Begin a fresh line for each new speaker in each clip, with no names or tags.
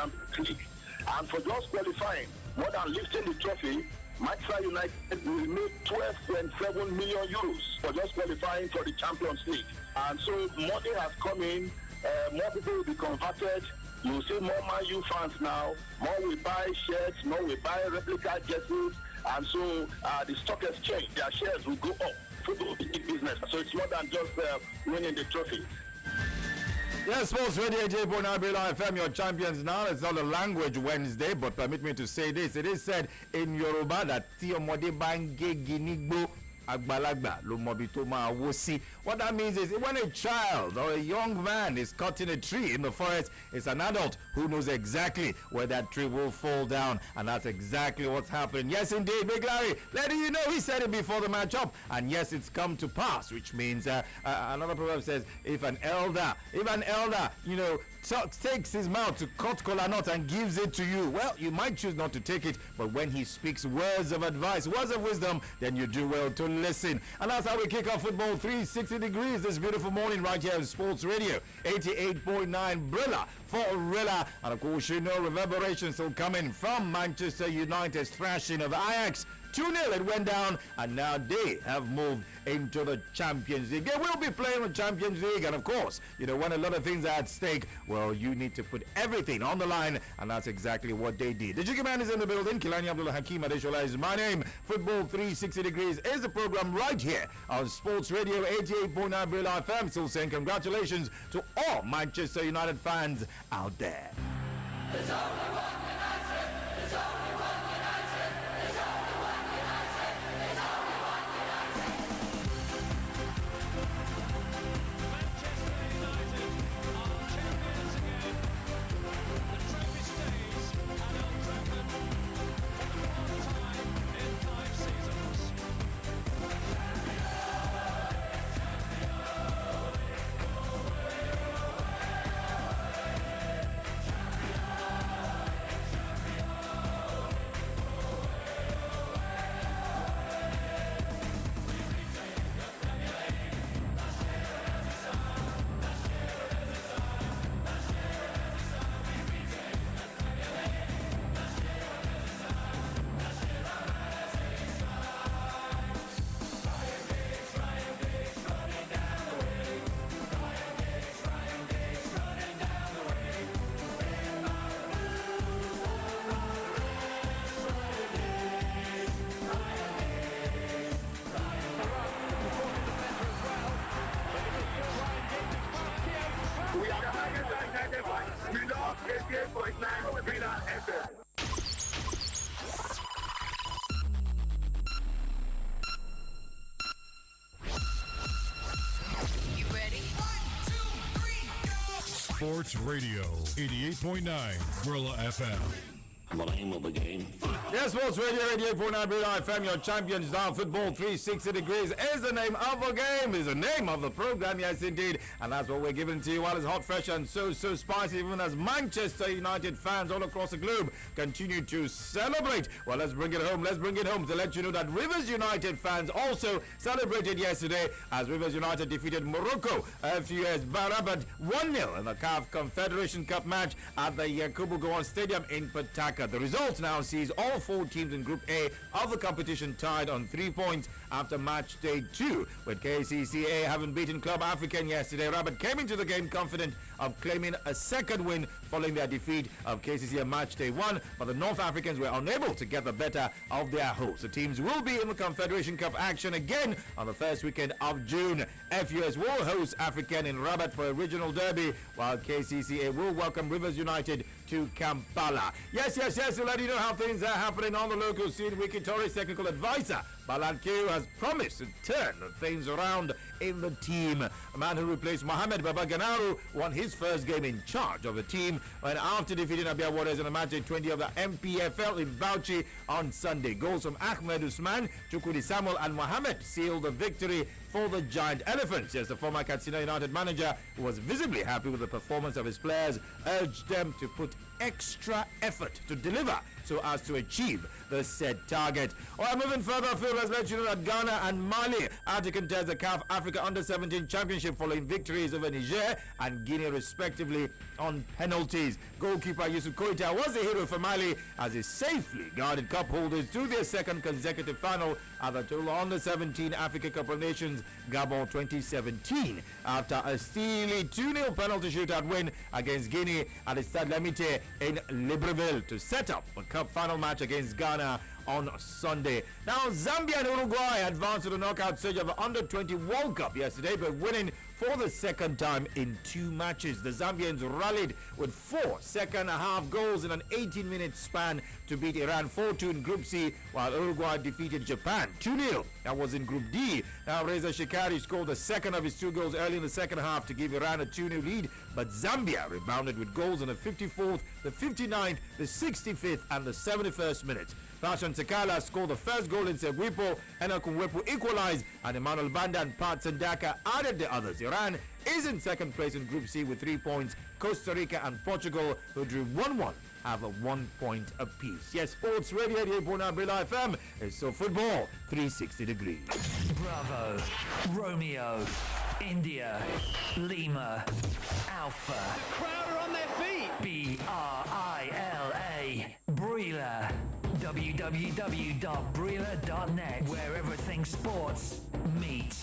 Champions League. And for just qualifying, more than lifting the trophy, Manchester United will make 12.7 million euros for just qualifying for the Champions League. And so money has come in, more people will be converted. You will see more Man U fans now, more will buy shirts, more will buy replica jerseys, and so the stock exchange, their shares will go up. Football will be big business, so it's more than just winning the trophy.
Yes, Sports Radio 88.9 FM, your champions now. It's not a language Wednesday, but permit me to say this. It is said in Yoruba that Tiomode Bange Ginigbo Agbalagba Lumobitoma Wosi. What that means is when a child or a young man is cutting a tree in the forest, it's an adult who knows exactly where that tree will fall down, and that's exactly what's happening. Yes, indeed, Big Larry, letting you know, he said it before the matchup, and yes, it's come to pass, which means another proverb says, if an elder, you know, takes his mouth to cut kola nut and gives it to you, well, you might choose not to take it, but when he speaks words of advice, words of wisdom, then you do well to listen. And that's how we kick off Football 360 Degrees this beautiful morning right here on Sports Radio 88.9 Brilla for Rilla. And of course, you know, reverberations still coming from Manchester United's thrashing of Ajax. 2-0 it went down, and now they have moved into the Champions League. They will be playing the Champions League, and of course, you know, when a lot of things are at stake, well, you need to put everything on the line, and that's exactly what they did. The Jiggy Man is in the building. Kilani Abdullah Hakim Adeshola is my name. Football 360 Degrees is the program right here on Sports Radio 88.9 Brilla FM. Still saying congratulations to all Manchester United fans out there.
There's only one United. There's only one United. There's only one United. There's only one United.
Manchester United are champions again. The trophy stays at Old Trafford for the fourth time in 5 seasons.
We love 88.9 Brilla FM.
You ready? 1, 2, 3, go!
Sports Radio 88.9 Brilla FM.
The name of the game.
Yes, Sports Radio 88.9 Brilla FM, your champions now. Football 360 Degrees is the name of the game, is the name of the program, yes indeed. And that's what we're giving to you while it's hot, fresh and so spicy, even as Manchester United fans all across the globe continue to celebrate. Well, let's bring it home to let you know that Rivers United fans also celebrated yesterday as Rivers United defeated Morocco FUS Barabat 1-0 in the CAF Confederation Cup match at the Yakubu Gowon Stadium in Pataka. The result now sees all 4 teams in Group A of the competition tied on 3 points after match day 2, with KCCA having beaten Club African yesterday. Rabat came into the game confident of claiming a second win following their defeat of KCCA match day 1, but the North Africans were unable to get the better of their hosts. The teams will be in the Confederation Cup action again on the first weekend of June. FUS will host African in Rabat for a regional derby, while KCCA will welcome Rivers United to Kampala. Yes, to let you know how things are happening on the local scene, Wiki Torres technical advisor Balan Q has promised to turn things around in the team. A man who replaced Mohamed Babaganaru won his first game in charge of the team when after defeating Abia Waters in the match day 20 of the MPFL in Bauchi on Sunday. Goals from Ahmed Usman, Chukudi Samuel and Mohamed sealed the victory for the Giant Elephants. Yes, the former Katsina United manager, who was visibly happy with the performance of his players, urged them to put extra effort to deliver so as to achieve the said target. Alright, moving further afield, let's let you know that Ghana and Mali are to contest the CAF Africa Under-17 Championship following victories over Niger and Guinea respectively on penalties. Goalkeeper Yusuf Koita was the hero for Mali as he safely guided cup holders to their second consecutive final at the Total Under-17 Africa Cup of Nations Gabon 2017 after a steely 2-0 penalty shootout win against Guinea at the Stade Lamite in Libreville to set up a cup final match against Ghana on Sunday. Now, Zambia and Uruguay advanced to the knockout stage of the Under-20 World Cup yesterday, but winning for the second time in 2 matches. The Zambians rallied with 4 second-half goals in an 18-minute span to beat Iran 4-2 in Group C, while Uruguay defeated Japan 2-0. That was in Group D. Now, Reza Shikari scored the second of his 2 goals early in the second half to give Iran a 2-0 lead, but Zambia rebounded with goals in the 54th, the 59th, the 65th, and the 71st minutes. Fashion Sakala scored the first goal in Seguipo, Enoch Nwepu equalized, and Emmanuel Banda and Pat Sandaka added the others. Iran is in second place in Group C with 3 points. Costa Rica and Portugal, who drew 1-1, have a 1 point apiece. Yes, Sports Radio 88.9 Brilla FM is so football 360 degrees.
Bravo, Romeo, India, Lima, Alpha.
Crowd are on their feet.
B-R-I-L-A, Brilla. www.brilla.net, where everything sports meet,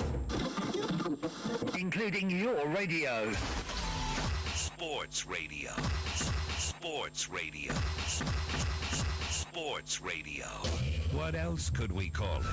including your radio.
Sports Radio. Sports Radio. Sports Radio. What else could we call it?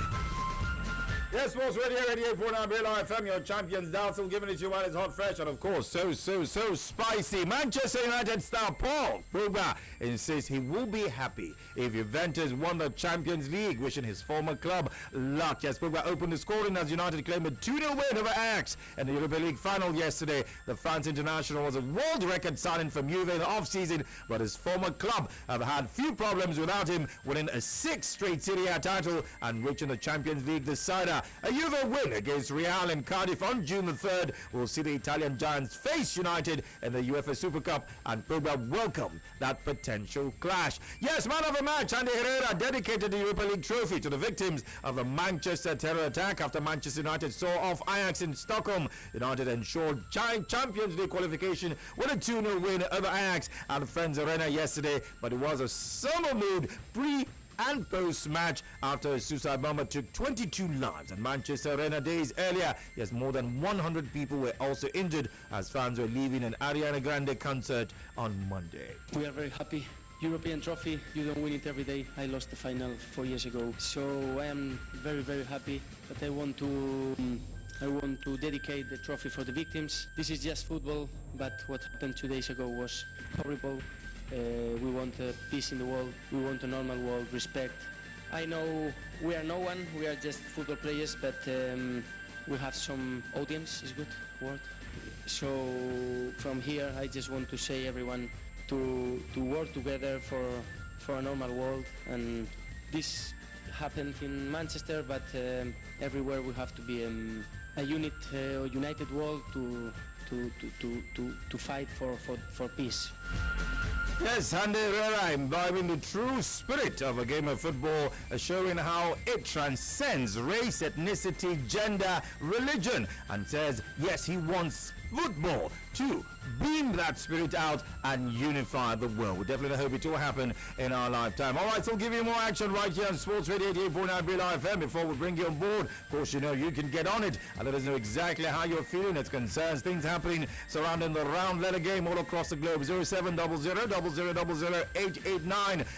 Yes, Sports Radio 88.9 Brilla FM, your champions down, still giving it to you while it's hot, fresh, and of course, so spicy. Manchester United star Paul Pogba insists he will be happy if Juventus won the Champions League, wishing his former club luck. Yes, Pogba opened the scoring as United claimed a 2-0 win over Ajax in the Europa League final yesterday. The France international was a world record signing from Juve in the off-season, but his former club have had few problems without him, winning a 6th straight Serie A title and reaching the Champions League decider. A Juve win against Real in Cardiff on June the 3rd will see the Italian giants face United in the UEFA Super Cup, and Pogba welcomed that potential clash. Yes, man of the match, Andy Herrera dedicated the Europa League trophy to the victims of the Manchester terror attack after Manchester United saw off Ajax in Stockholm. United ensured Champions League qualification with a 2-0 win over Ajax at the Friends Arena yesterday, but it was a summer mood pre- and post-match after a suicide bomber took 22 lives at Manchester Arena days earlier. Yes, more than 100 people were also injured as fans were leaving an Ariana Grande concert on Monday.
We are very happy. European trophy, you don't win it every day. I lost the final 4 years ago, so I am very, very happy. But I want to dedicate the trophy for the victims. This is just football, but what happened 2 days ago was horrible. We want peace in the world. We want a normal world, respect. I know we are no one. We are just football players, but we have some audience. Is good word. So from here, I just want to say everyone to work together for a normal world. And this happened in Manchester, but everywhere we have to be a united world to fight for peace.
Yes, Andy Herrera imbibing the true spirit of a game of football, showing how it transcends race, ethnicity, gender, religion, and says, yes, he wants football to beam that spirit out and unify the world. We definitely hope it will happen in our lifetime. All right, so we'll give you more action right here on Sports Radio 88.9 Brilla FM before we bring you on board. Of course, you know you can get on it and let us know exactly how you're feeling. It concerns things happening surrounding the round letter game all across the globe. 0700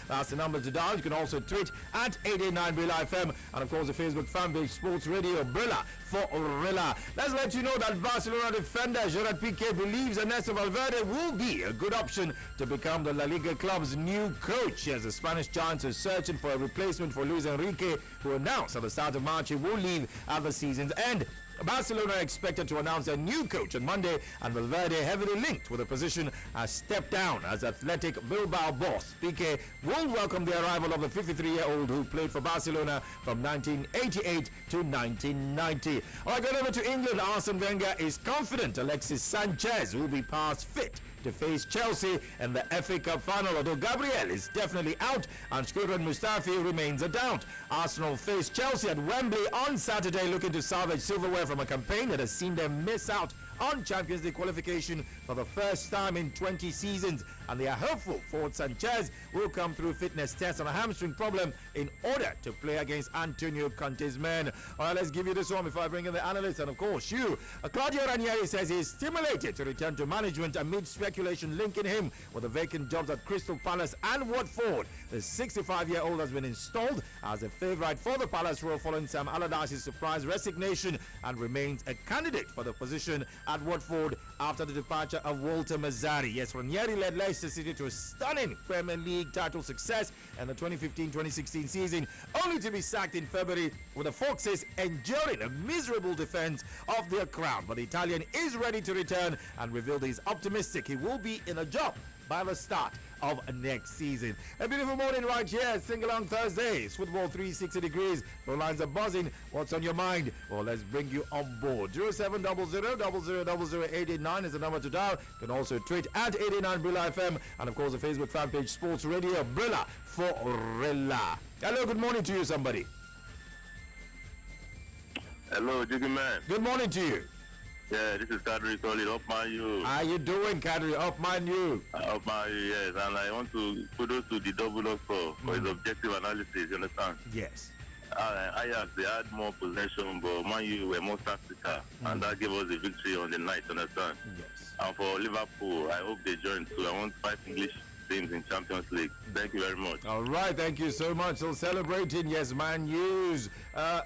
That's the number to dial. You can also tweet at 889 Brilla FM, and of course the Facebook fan page Sports Radio Brilla for Orilla. Let's let you know that Barcelona defender Gerard Piqué believes Ernesto Valverde will be a good option to become the La Liga club's new coach. Yes, the Spanish giants are searching for a replacement for Luis Enrique, who announced at the start of March he will leave at the season's end. Barcelona are expected to announce their new coach on Monday, and Valverde, heavily linked with the position, has stepped down as Athletic Bilbao boss. Piqué will welcome the arrival of the 53-year-old who played for Barcelona from 1988 to 1990. All right, going over to England, Arsene Wenger is confident Alexis Sanchez will be past fit to face Chelsea in the FA Cup final, although Gabriel is definitely out and Shkodran Mustafi remains a doubt. Arsenal face Chelsea at Wembley on Saturday, looking to salvage silverware from a campaign that has seen them miss out on Champions League qualification for the first time in 20 seasons, and they are hopeful Ford Sanchez will come through fitness test on a hamstring problem in order to play against Antonio Conte's men. All right, let's give you this one before I bring in the analysts, and of course you. Claudio Ranieri says he is stimulated to return to management amid speculation linking him with the vacant jobs at Crystal Palace and Watford. The 65-year-old has been installed as a favourite for the Palace role following Sam Allardyce's surprise resignation and remains a candidate for the position at Watford after the departure of Walter Mazzarri. Yes, Ranieri led Leicester City to a stunning Premier League title success in the 2015-2016 season, only to be sacked in February with the Foxes enduring a miserable defence of their crown. But the Italian is ready to return and revealed he's optimistic he will be in a job by the start of next season. A beautiful morning right here, Sing-Along Thursdays, Football 360 Degrees. Phone lines are buzzing. What's on your mind? Well, let's bring you on board. 0700 is the number to dial. You can also tweet at 89 Brilla FM, and of course the Facebook fan page Sports Radio Brilla for Rilla. Hello, good morning to you, somebody.
Hello, Jiggy Man.
Good morning to you.
Yeah, this is Kadri calling up my you.
How you doing, Kadri? Up man you.
Up my you, yes. And I want to kudos to the double for his objective analysis, you understand?
Yes.
Ajax, they had more possession, but Man U were more tactical, and that gave us the victory on the night, understand?
Yes.
And for Liverpool, I hope they join too. I want 5 English teams in Champions League. Thank you very much.
All right, thank you so much. So celebrating, yes, Man U's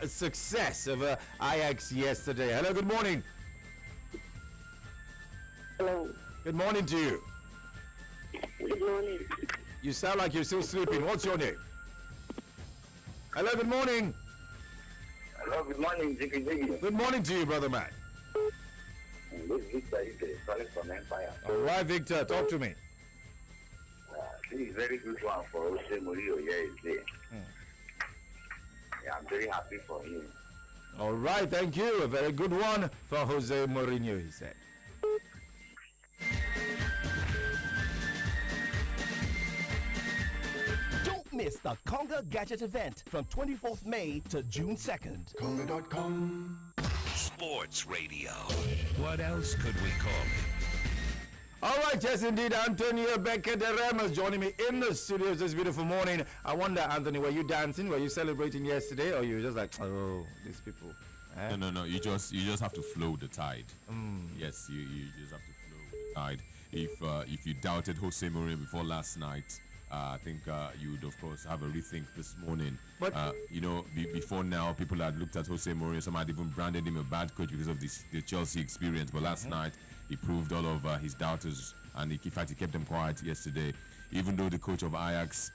success of Ajax yesterday. Hello, good morning.
Hello.
Good morning to you.
Good morning.
You sound like you're still sleeping. What's your name? Hello, good morning.
Hello, good morning, Jiggy.
Good morning to you, brother man.
This is Victor calling from Empire.
All right, Victor, talk to me.
This is a very good one for Jose Mourinho yesterday. Yeah, I'm very happy for him.
All right, thank you. A very good one for Jose Mourinho, he said.
Don't miss the Conga Gadget event from 24th May to June 2nd.
Conga.com.
Sports Radio. What else could we call it?
All right, yes, indeed. Antonio Becker de Ramos joining me in the studios this beautiful morning. I wonder, Anthony, were you dancing? Were you celebrating yesterday? Or you were just like, oh, these people?
No. You just have to flow the tide. Yes, you just have to flow the tide. If you doubted Jose Mourinho before last night, I think you would, of course, have a rethink this morning. But before now, people had looked at Jose Mourinho. Some had even branded him a bad coach because of the Chelsea experience. But last night, he proved all of his doubters, and in fact, he kept them quiet yesterday. Even though the coach of Ajax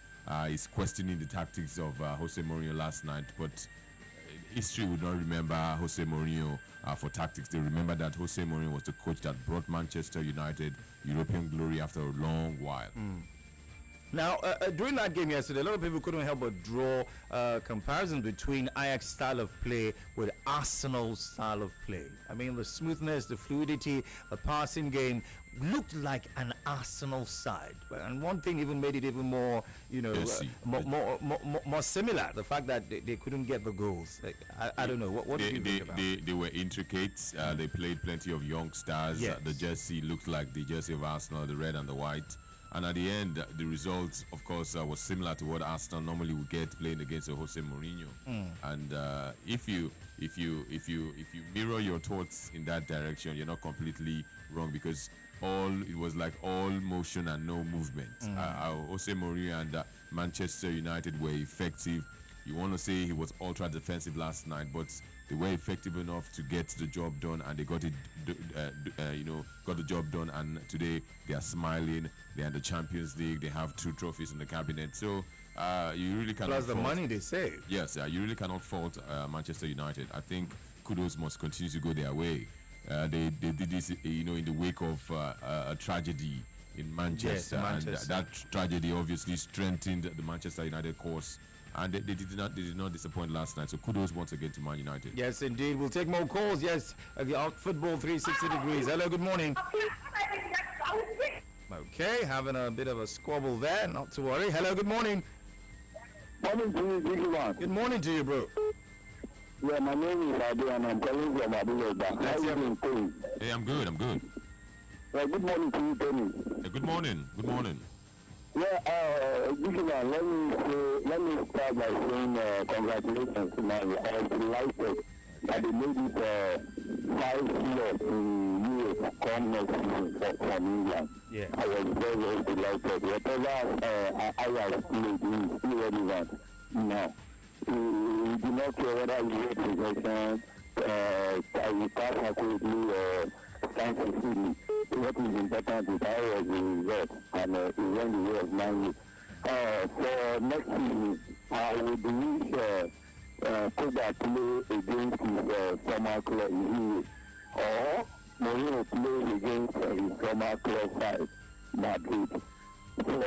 is questioning the tactics of Jose Mourinho last night, but history would not remember Jose Mourinho for tactics. They remember that Jose Mourinho was the coach that brought Manchester United European glory after a long while.
Now, during that game yesterday, a lot of people couldn't help but draw comparisons between Ajax's style of play with Arsenal's style of play. I mean, the smoothness, the fluidity, the passing game looked like an Arsenal side. And one thing even made it even more, more similar. The fact that they couldn't get the goals. Like, I don't know. What do you think about it?
They were intricate. They played plenty of young stars.
Yes.
The jersey looked like the jersey of Arsenal, the red and the white. And at the end, the result, of course, was similar to what Arsenal normally would get playing against Jose Mourinho. And if you mirror your thoughts in that direction, you're not completely wrong, because it was like all motion and no movement. Jose Mourinho and Manchester United were effective. You want to say he was ultra defensive last night, but they were effective enough to get the job done, and they got the job done. And today they are smiling. They are in the Champions League. They have 2 trophies in the cabinet. So you really cannot.
Plus the money they save.
Yes, you really cannot fault Manchester United. I think kudos must continue to go their way. They did this, in the wake of a tragedy in Manchester, and that tragedy obviously strengthened the Manchester United course. And they did not disappoint last night. So kudos once again to Man United.
Yes, indeed. We'll take more calls. Yes, Football 360 Degrees. Hello, good morning. Okay, having a bit of a squabble there. Not to worry. Hello, good morning.
Morning to you, Jiggy.
Good morning to you, bro.
Yeah, my name is Adi and I'm calling from Abuja. How are you doing, Tony?
Hey, I'm good. I'm good.
Good morning to you, Tony.
Hey, good morning. Good morning.
Yeah, let me start by saying congratulations to my delighted that they made it 5 years in Europe come next season from England.
Yeah.
I was very, very delighted. Whatever I have played is still relevant now. We do not care whether you get possession, you pass accurately or stand succeeding. What is important is how was the result and it went the way of Man. For next season, I would wish Koba play against his former club in or Mourinho play against his former club side, Madrid, for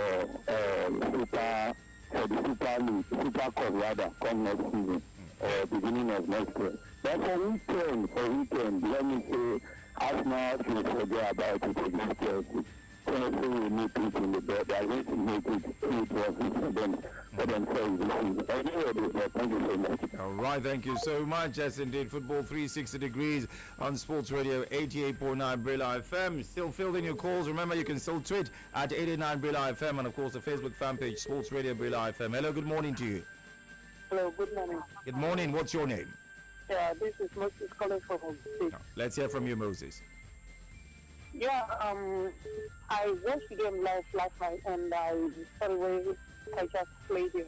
the Super League, Super Cup rather, come next season, beginning of next year. But for weekend, let me say, Arsenal should forget about it against Chelsea. Chelsea will make it in the bed. I think to make it 2 trophies for themselves this season. Anyway, thank you so much.
All right, thank you so much. Yes, indeed. Football 360 degrees on Sports Radio 88.9 Brilla FM. Still fielding your calls. Remember, you can still tweet at 89 Brilla FM and, of course, the Facebook fan page, Sports Radio Brilla FM. Hello, good morning to you.
Hello, good morning.
Good morning. What's your name?
Yeah, this is Moses calling from State.
Let's hear from you, Moses.
Yeah, I watched the game live last night and I sorry I just played the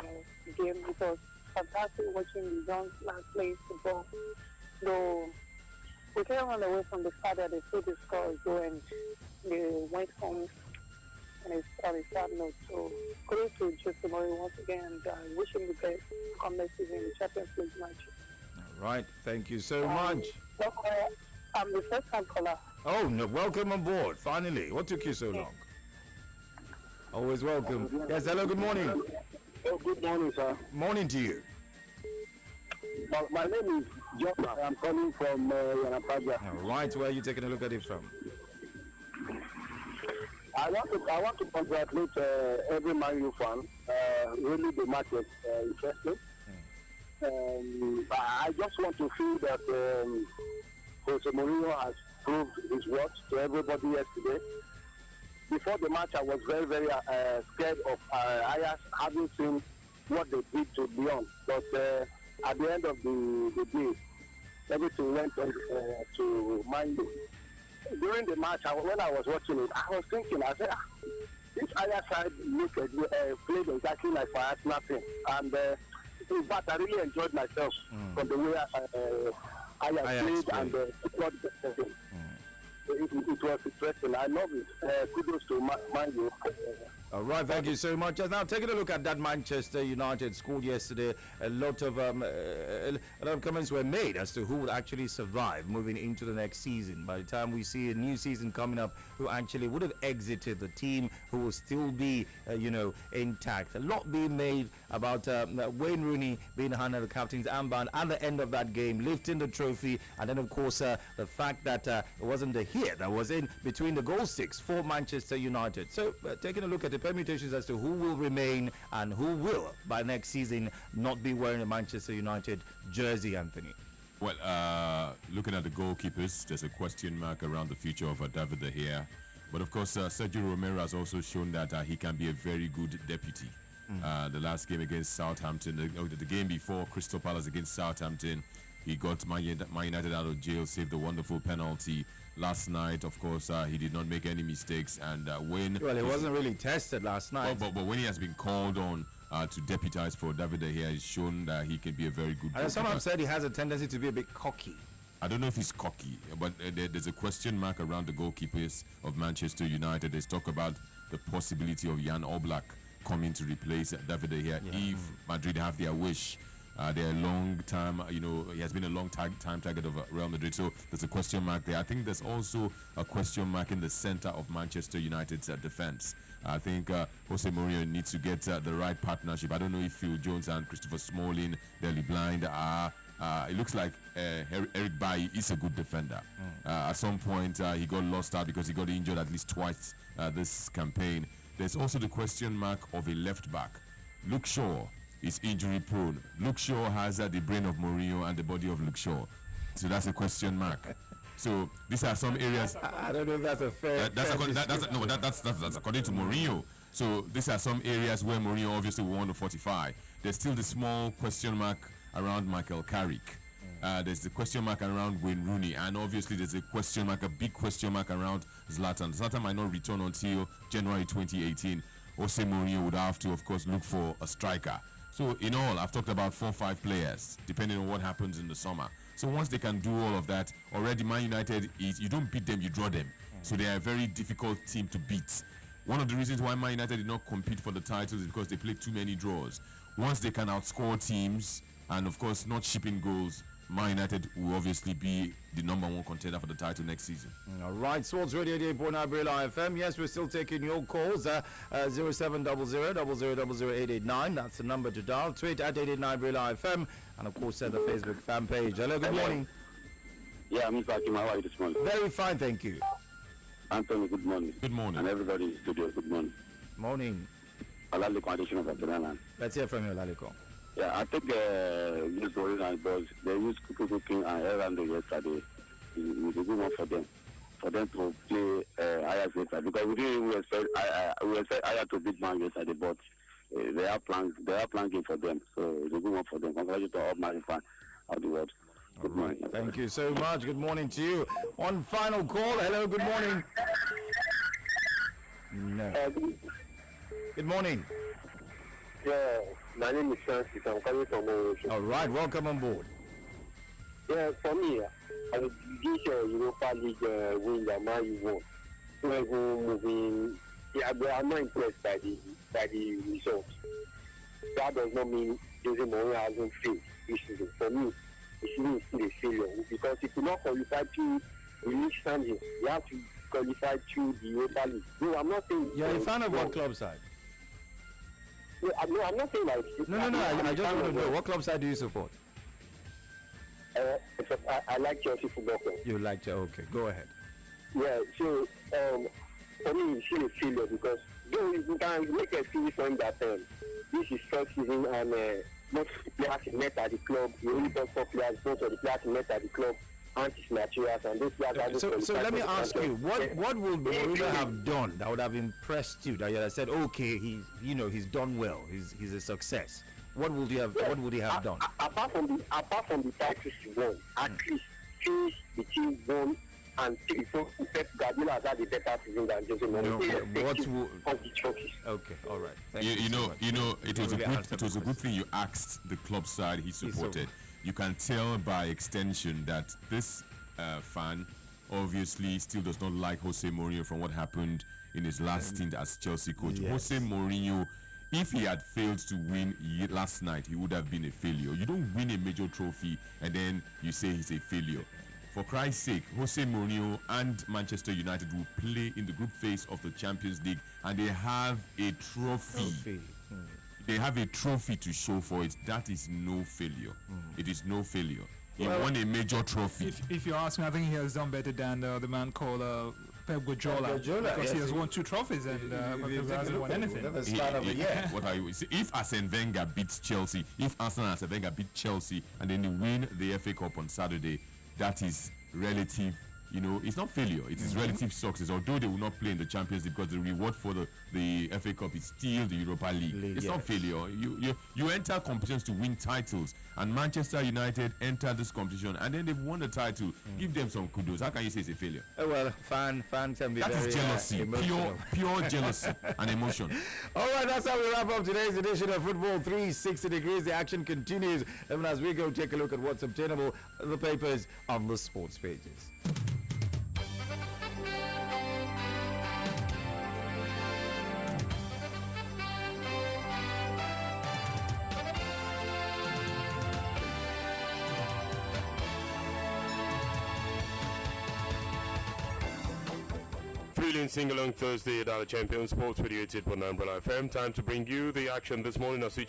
game because fantastic watching the young lads play football. Though we came run away from the fact that they put the score go and they went home and it's on a sad note. So kudos to Jose Mourinho once again and I wish him the best come next season in the Champions League match.
All right, thank you so much.
I'm the first time caller.
Oh, no, welcome on board. Finally. What took you so long? Always welcome. Yes, hello, good morning.
Oh, good morning, sir.
Morning to you.
My name is John. I'm calling from Yanapaja.
All right, where are you taking a look at it from?
I want to congratulate every Man U fan. Really, the match was interesting. I just want to feel that Jose Mourinho has proved his worth to everybody yesterday. Before the match, I was very, very scared of Ajax having seen what they did to Lyon. But at the end of the day, everything went to Man U. During the match, when I was watching it, I was thinking, I said, this Ajax side played exactly like for Arsenal team. And in fact, I really enjoyed myself from the way Ajax played and what it was interesting. I love it. Kudos to Man U.
All right, thank you so much. Now, taking a look at that Manchester United squad yesterday, a lot of comments were made as to who would actually survive moving into the next season. By the time we see a new season coming up, who actually would have exited the team, who will still be, intact. A lot being made about Wayne Rooney being handed the captain's armband at the end of that game, lifting the trophy, and then, of course, the fact that it wasn't the hit that was in between the goal sticks for Manchester United. So, taking a look at the permutations as to who will remain and who will, by next season, not be wearing a Manchester United jersey, Anthony.
Well, looking at the goalkeepers, there's a question mark around the future of David De Gea. But of course, Sergio Romero has also shown that he can be a very good deputy. The last game against Southampton, the game before Crystal Palace against Southampton, he got Man United out of jail, saved a wonderful penalty. Last night, of course, he did not make any mistakes, and when...
Well, he wasn't really tested last night.
But when he has been called on to deputize for David De Gea, he's shown that he can be a very good...
And some have said he has a tendency to be a bit cocky.
I don't know if he's cocky, but there's a question mark around the goalkeepers of Manchester United. There's talk about the possibility of Jan Oblak coming to replace David De Gea if Madrid have their wish. They're a long time, he has been a long time target of Real Madrid, so there's a question mark there. I think there's also a question mark in the center of Manchester United's defense. I think Jose Mourinho needs to get the right partnership. I don't know if Phil Jones and Christopher Smalling, Dele Blind are... it looks like Eric Bailly is a good defender. At some point, he got lost out because he got injured at least twice this campaign. There's also the question mark of a left back. Luke Shaw is injury prone. Luke Shaw has the brain of Mourinho and the body of Luke Shaw. So that's a question mark. So these are some areas.
I don't know if that's a fair.
That's according to Mourinho. So these are some areas where Mourinho obviously will want to fortify. There's still the small question mark around Michael Carrick. There's the question mark around Wayne Rooney, and obviously there's a question mark, a big question mark around Zlatan. Zlatan might not return until January 2018. Jose Mourinho would have to, of course, look for a striker. So in all, I've talked about 4 or 5 players, depending on what happens in the summer. So once they can do all of that, already Man United is, you don't beat them, you draw them. So they are a very difficult team to beat. One of the reasons why Man United did not compete for the titles is because they played too many draws. Once they can outscore teams and, of course, not shipping goals, Man United will obviously be the #1 contender for the title next season.
All right, Sports Radio 88.9 Brilla FM. Yes, we're still taking your calls. 0700 00889. That's the number to dial. Tweet at 889 Brilla FM. And of course, the Facebook fan page. Hello, good morning.
Yeah, Mr. Akim, how are you this morning?
Very fine, thank you.
Anthony, good morning.
Good morning.
And everybody in the studio, good morning.
Morning.
Alali condition of Atlanta.
Let's hear from you, Laliko.
Yeah, I think these boys and boys, they used cooking and Erando yesterday. It was a good one for them to play Ajax yesterday, because we didn't even expect Ajax to beat Man yesterday, but they are playing game for them, so it's a good one for them. Congratulations to all my fans of the world. Good morning.
Thank you so much. Good morning to you. One final call. Hello, good morning. No. Good morning.
Yeah, my name is Francis. I'm coming from Ocean.
All right, welcome on board.
Yeah, for me, I would give Europa League win that Man U won. So even moving, yeah, but I'm not impressed by the results. That does not mean Jose Mourinho hasn't failed this season. For me, the season is still a failure, because if you not qualify to the league standings, you have to qualify to the Europa League. No, I'm not saying.
You're a fan of what club side?
No, I'm not saying like.
No. I just want to know, what club side do you support?
I like Chelsea Football Club.
You like Chelsea? Okay, go ahead.
Yeah, so for me, it's still a failure, because though you can make a excuse for him that this is first season and most players met at the club, the only top players, most of the players met at the club, anti-materials, and those players.
So let me ask you, what would Mourinho have done that would have impressed you? That you have said, okay, he's done well, he's a success. What would he have done?
Apart from the titles he won, at least finish the team won and 3. So Pep Guardiola has had a better season than Jose Mourinho.
Okay, all right.
It was a good thing you asked the club side he supported. You can tell by extension that this fan obviously still does not like Jose Mourinho from what happened in his last stint as Chelsea coach. Yes. Jose Mourinho, if he had failed to win last night, he would have been a failure. You don't win a major trophy and then you say he's a failure. For Christ's sake, Jose Mourinho and Manchester United will play in the group phase of the Champions League, and they have a trophy. They have a trophy to show for it. That is no failure. It is no failure. He won a major trophy.
If you ask me, I think he has done better than the man called Pep Guardiola, because he has won 2 trophies and Pep hasn't won anything.
What are you? If Arsene Wenger beats Chelsea, if Arsenal and Arsene Wenger beat Chelsea and then they win the FA Cup on Saturday, that is relative. It's not failure. It is relative success. Although they will not play in the Champions League, because the reward for the FA Cup is still the Europa League. It's not failure. You enter competitions to win titles, and Manchester United entered this competition and then they've won the title. Give them some kudos. How can you say it's a failure?
Well, fan can be.
That is jealousy, pure jealousy and emotion.
All right, that's how we wrap up today's edition of Football 360 Degrees. The action continues, and as we go take a look at what's obtainable in the papers on the sports pages.
Thrilling sing-along Thursday at our Champions Sports Radio 88.9 FM. Time to bring you the action this morning as we